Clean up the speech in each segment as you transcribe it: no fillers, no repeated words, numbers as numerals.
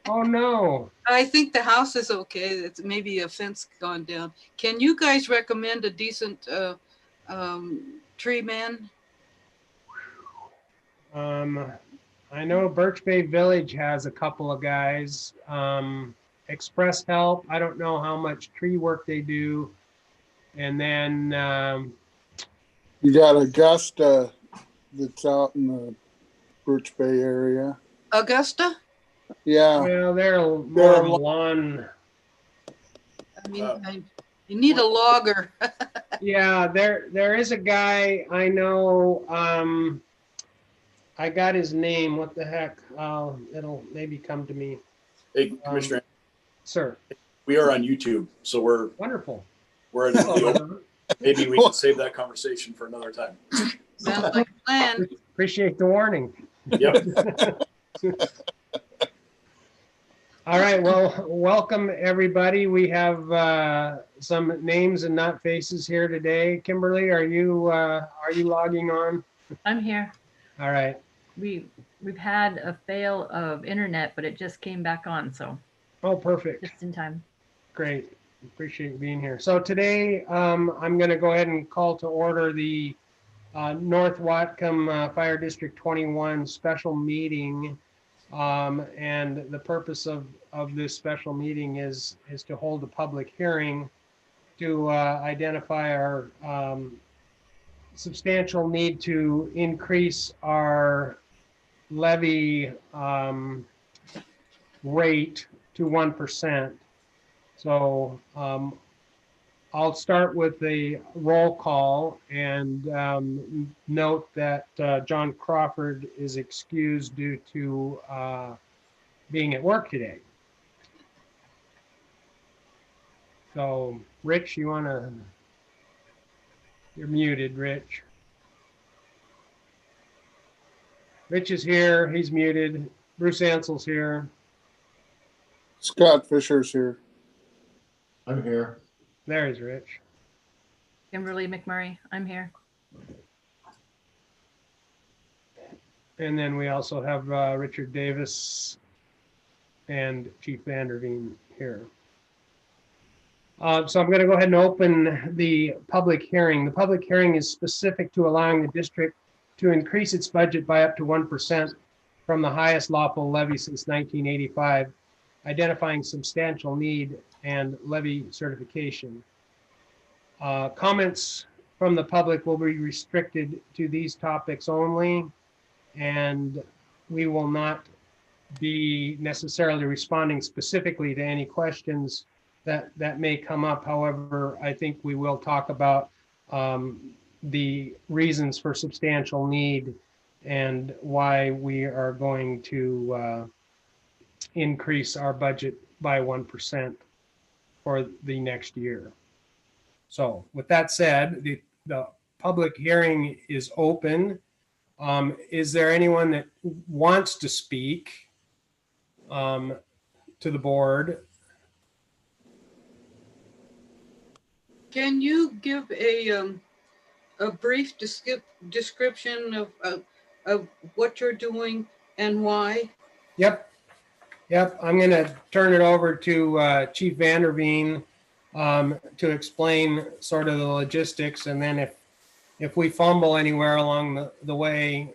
Oh, no. I think the house is okay. It's maybe a fence gone down. Can you guys recommend a decent tree man? Um, I know Birch Bay Village has a couple of guys. Express Help, I don't know how much tree work they do. And then, You got Augusta that's out in the Birch Bay area. Augusta? Yeah, well, they're more They're of a lawn. I mean, you need a logger. Yeah, there is a guy I know. I got his name. What the heck? It'll maybe come to me. Hey, Commissioner, Sir. we are on YouTube, so we're Wonderful. in the open. Maybe we can save that conversation for another time. Sounds like a plan. Appreciate the warning. Yep. All right. Well, welcome everybody. We have some names and not faces here today. Kimberly, are you logging on? I'm here. All right. We've had a fail of internet, but it just came back on, so Oh, perfect. just in time. Great. Appreciate you being here. So today, I'm going to go ahead and call to order the North Whatcom Fire District 21 special meeting. And the purpose of this special meeting is to hold a public hearing to identify our substantial need to increase our levy rate to 1%. So I'll start with the roll call and note that John Crawford is excused due to being at work today. So, Rich, you're muted, Rich. Rich is here, he's muted. Bruce Ansel's here. Scott Fisher's here. I'm here. There's Rich. Kimberly McMurray, I'm here. And then we also have Richard Davis and Chief Vanderveen here. So I'm going to go ahead and open the public hearing. The public hearing is specific to allowing the district to increase its budget by up to 1% from the highest lawful levy since 1985, identifying substantial need and levy certification. Comments from the public will be restricted to these topics only, and we will not be necessarily responding specifically to any questions that may come up. However, I think we will talk about the reasons for substantial need and why we are going to increase our budget by 1% for the next year. So with that said, the public hearing is open. Is there anyone that wants to speak to the board? Can you give a brief description of what you're doing and why? Yep. I'm going to turn it over to Chief Vanderveen to explain sort of the logistics, and then if we fumble anywhere along the way,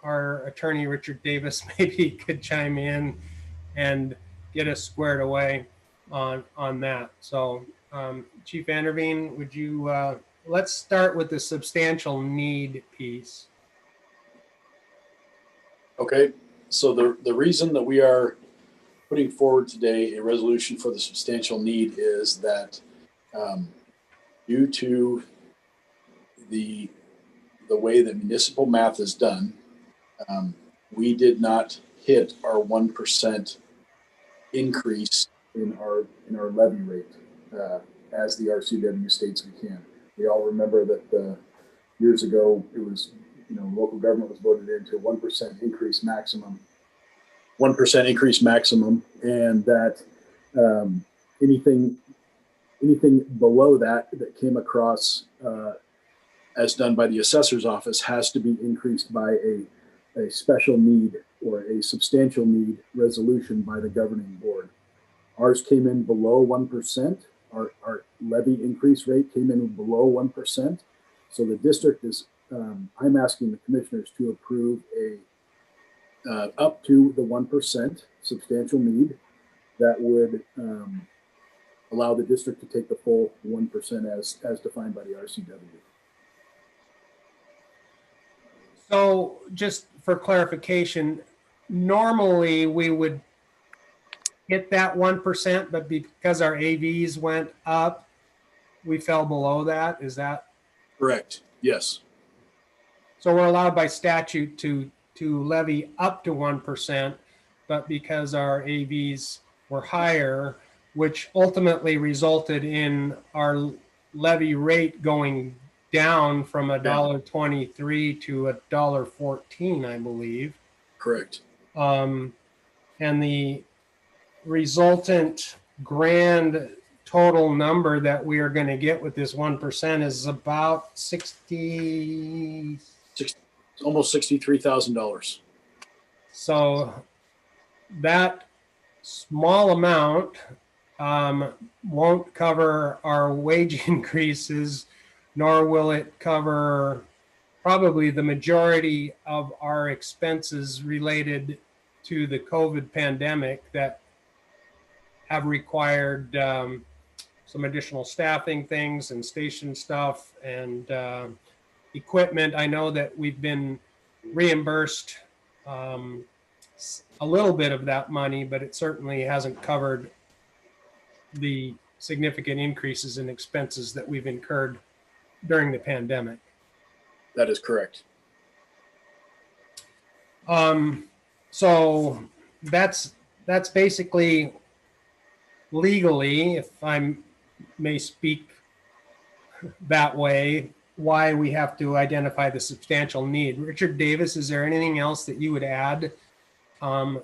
our attorney Richard Davis maybe could chime in and get us squared away on that. So Chief Vanderveen, would you let's start with the substantial need piece. Okay, so the reason that we are putting forward today a resolution for the substantial need is that due to the way that municipal math is done, we did not hit our 1% increase in our levy rate as the RCW states we can. We all remember that years ago it was, local government was voted into 1% increase maximum. 1% increase maximum, and that anything below that came across as done by the assessor's office has to be increased by a special need or a substantial need resolution by the governing board. Ours came in below 1%. Our levy increase rate came in below 1%. So the district is, I'm asking the commissioners to approve a up to the 1% substantial need that would allow the district to take the full 1% as defined by the RCW. So just for clarification, normally we would hit that 1%, but because our AVs went up, we fell below that. Is that? Correct. Yes. So we're allowed by statute to levy up to 1%, but because our AVs were higher, which ultimately resulted in our levy rate going down from $1.23 to $1.14, I believe. Correct. And the resultant grand total number that we are going to get with this 1% is about almost $63,000. So that small amount won't cover our wage increases, nor will it cover probably the majority of our expenses related to the COVID pandemic that have required some additional staffing things and station stuff and equipment. I know that we've been reimbursed a little bit of that money, but it certainly hasn't covered the significant increases in expenses that we've incurred during the pandemic. That is correct. So that's basically legally, if I may speak that way, why we have to identify the substantial need. Richard Davis, is there anything else that you would add to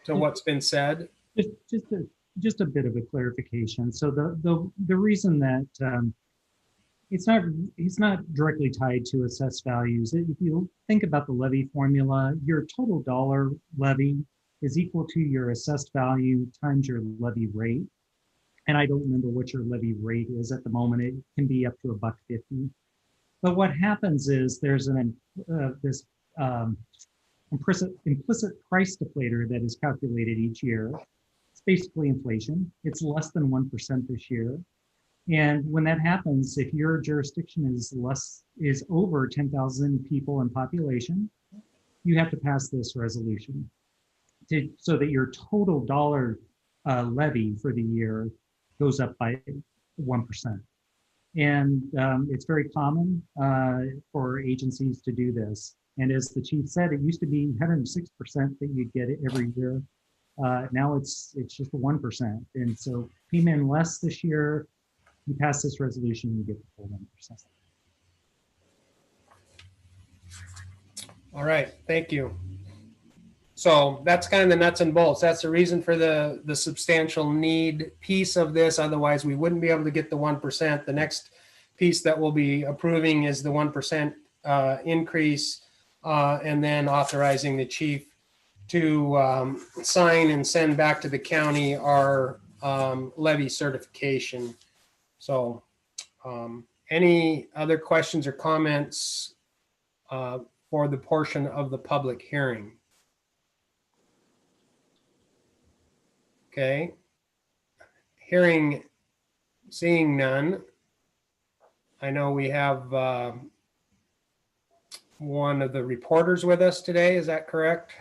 what's been said? Just a bit of a clarification. So the reason that it's not directly tied to assessed values. If you think about the levy formula, your total dollar levy is equal to your assessed value times your levy rate. And I don't remember what your levy rate is at the moment. It can be up to $1.50. But what happens is there's this implicit price deflator that is calculated each year. It's basically inflation. It's less than 1% this year. And when that happens, if your jurisdiction is over 10,000 people in population, you have to pass this resolution so that your total dollar levy for the year goes up by 1%. And it's very common for agencies to do this. And as the chief said, it used to be 106% that you'd get it every year. Now it's just 1%. And so came in less this year. You pass this resolution, you get the full 1%. All right, thank you. So that's kind of the nuts and bolts. That's the reason for the substantial need piece of this. Otherwise, we wouldn't be able to get the 1%. The next piece that we'll be approving is the 1% increase, and then authorizing the chief to sign and send back to the county our levy certification. So any other questions or comments for the portion of the public hearing? Okay. Seeing none. I know we have one of the reporters with us today. Is that correct?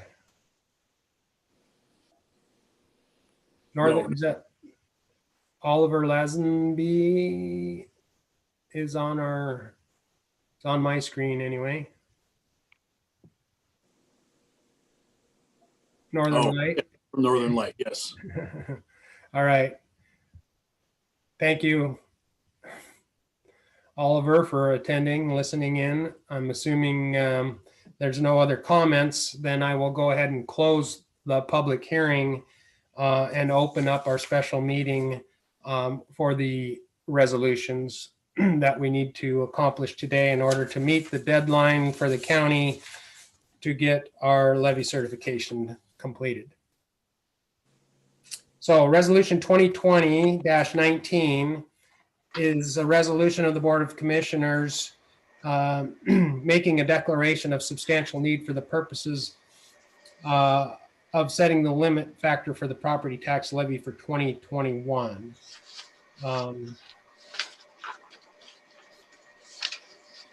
Is that Oliver Lazenby is on it's on my screen anyway. Northern Light. From Northern Light, yes. All right. Thank you, Oliver, for attending, listening in. I'm assuming there's no other comments. Then I will go ahead and close the public hearing and open up our special meeting for the resolutions that we need to accomplish today in order to meet the deadline for the county to get our levy certification completed. So resolution 2020-19 is a resolution of the Board of Commissioners making a declaration of substantial need for the purposes of setting the limit factor for the property tax levy for 2021.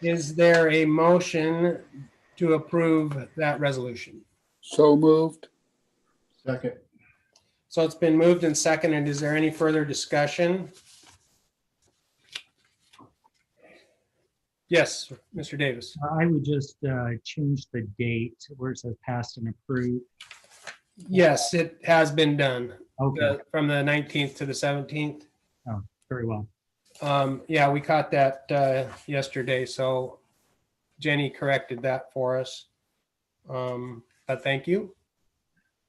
Is there a motion to approve that resolution? So moved. Second. So it's been moved and seconded. Is there any further discussion? Yes, Mr. Davis. I would just change the date where it says passed and approved. Yes, it has been done. Okay, From the 19th to the 17th. very well. Yeah, we caught that yesterday, so Jenny corrected that for us. But thank you.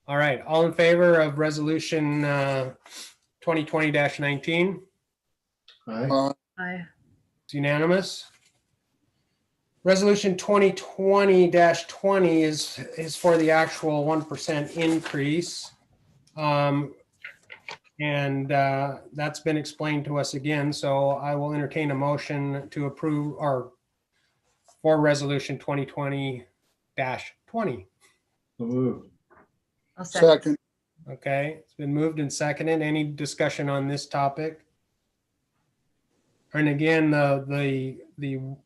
All right, all in favor of resolution 2020-19? Aye. Aye. It's unanimous. Resolution 2020-20 is for the actual 1% increase. And that's been explained to us again, so I will entertain a motion to approve or for resolution 2020-20. So moved. I'll second. Second. Okay, it's been moved and seconded. Any discussion on this topic? And again, the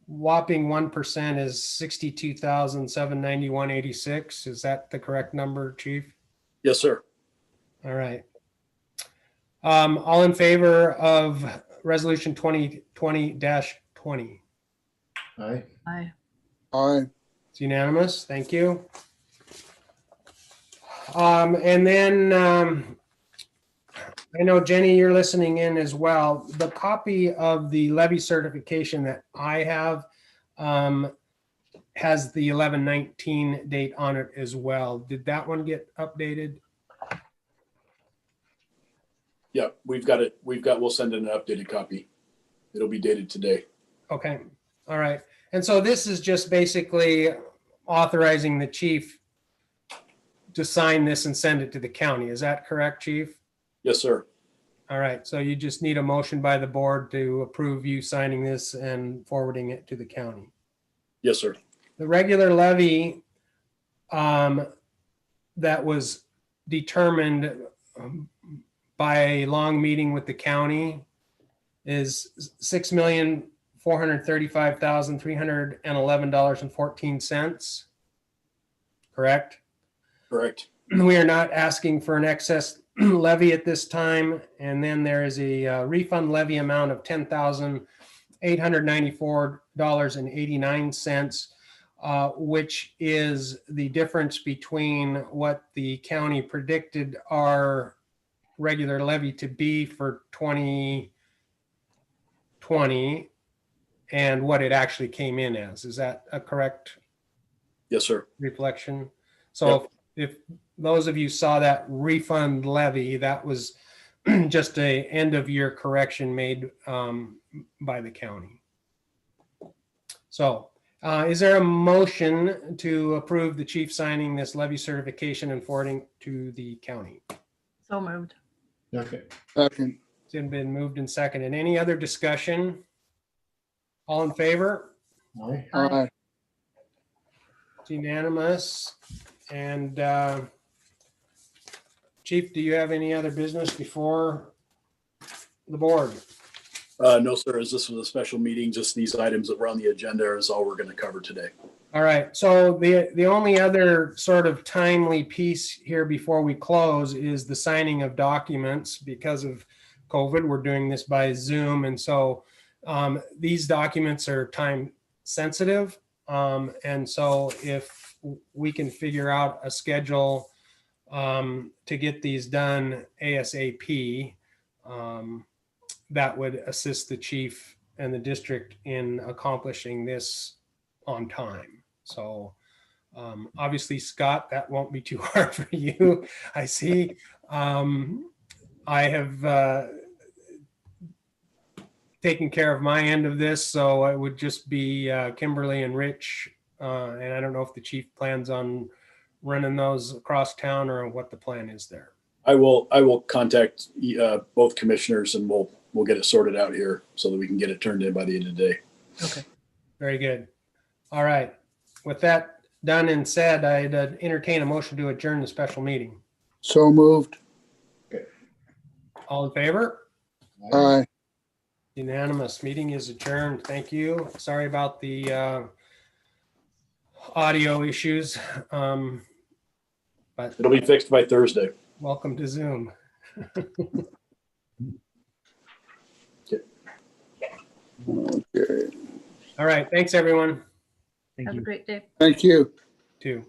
whopping 1% is $62,791.86. Is that the correct number, Chief? Yes, sir. All right. All in favor of resolution 2020-20? Aye. Aye. Aye. It's unanimous. Thank you. And then I know, Jenny, you're listening in as well. The copy of the levy certification that I have has the 11/19 date on it as well. Did that one get updated? Yeah, we'll send in an updated copy. It'll be dated today. Okay. All right. And so this is just basically authorizing the chief to sign this and send it to the county. Is that correct, Chief? Yes, sir. All right. So you just need a motion by the board to approve you signing this and forwarding it to the county. Yes, sir. The regular levy that was determined by a long meeting with the county is $6,435,311.14. Correct? Correct. We are not asking for an excess levy at this time. And then there is a refund levy amount of $10,894.89, which is the difference between what the county predicted our regular levy to be for 2020 and what it actually came in as. Is that a correct Yes, sir. reflection? So if those of you saw that refund levy, that was just a end of year correction made by the county. So is there a motion to approve the chief signing this levy certification and forwarding to the county? So moved. Second. Second. It's been moved and seconded. Any other discussion? All in favor? Aye. Aye. It's unanimous. And Chief, do you have any other business before the board? No, sir. As this was a special meeting, just these items that were on the agenda is all we're going to cover today. All right. So the only other sort of timely piece here before we close is the signing of documents. Because of COVID, we're doing this by Zoom. And so these documents are time sensitive. And so if we can figure out a schedule to get these done ASAP, that would assist the chief and the district in accomplishing this on time. So obviously, Scott, that won't be too hard for you. I see. I have taken care of my end of this, so it would just be Kimberly and Rich And I don't know if the chief plans on running those across town or what the plan is there. I will contact both commissioners and we'll get it sorted out here so that we can get it turned in by the end of the day. Okay. Very good. All right. With that done and said, I'd entertain a motion to adjourn the special meeting. So moved. All in favor? Aye. Unanimous. Meeting is adjourned. Thank you. Sorry about the audio issues. But It'll be fixed by Thursday. welcome to Zoom. Okay. All right. Thanks, everyone. Thank Have you. a great day. Thank you. Too.